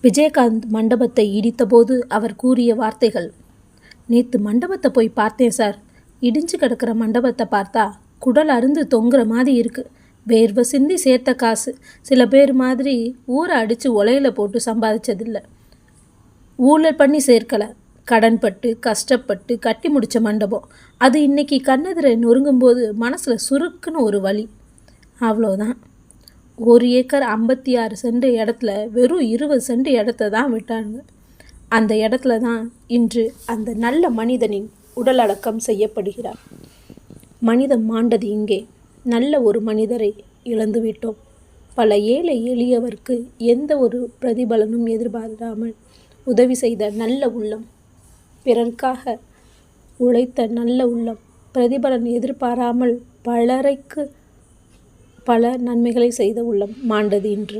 விஜயகாந்த் மண்டபத்தை இடித்தபோது அவர் கூறிய வார்த்தைகள். நேத்து மண்டபத்தை போய் பார்த்தேன் சார். இடிஞ்சு கிடக்கிற மண்டபத்தை பார்த்தா குடல் அருந்து தொங்குற மாதிரி இருக்கு. வேர்வை சிந்தி சேர்த்த காசு. சில பேர் மாதிரி ஊரை அடித்து உலையில போட்டு சம்பாதிச்சதில்லை. ஊழல் பண்ணி சேர்க்கலை. கடன்பட்டு கஷ்டப்பட்டு கட்டி முடித்த மண்டபம். அது இன்னைக்கு கண்ணெதிரை நொறுங்கும்போது மனசில் சுருக்குன்னு ஒரு வலி. அவ்வளோதான். 1 ஏக்கர் 56 சென்ட் இடத்துல வெறும் 20 சென்ட் இடத்த தான் விட்டாங்க. அந்த இடத்துல தான் இன்று அந்த நல்ல மனிதனின் உடலடக்கம் செய்யப்படுகிறார். மனிதம் மாண்டது இங்கே. நல்ல ஒரு மனிதரை இழந்துவிட்டோம். பல ஏழை எளியவருக்கு எந்த ஒரு பிரதிபலனும் எதிர்பாராமல் உதவி செய்த நல்ல உள்ளம், பிறர்க்காக உழைத்த நல்ல உள்ளம், பிரதிபலன் எதிர்பாராமல் பலருக்கு பல நன்மைகளை செய்த உள்ளம் மாண்டது இன்று.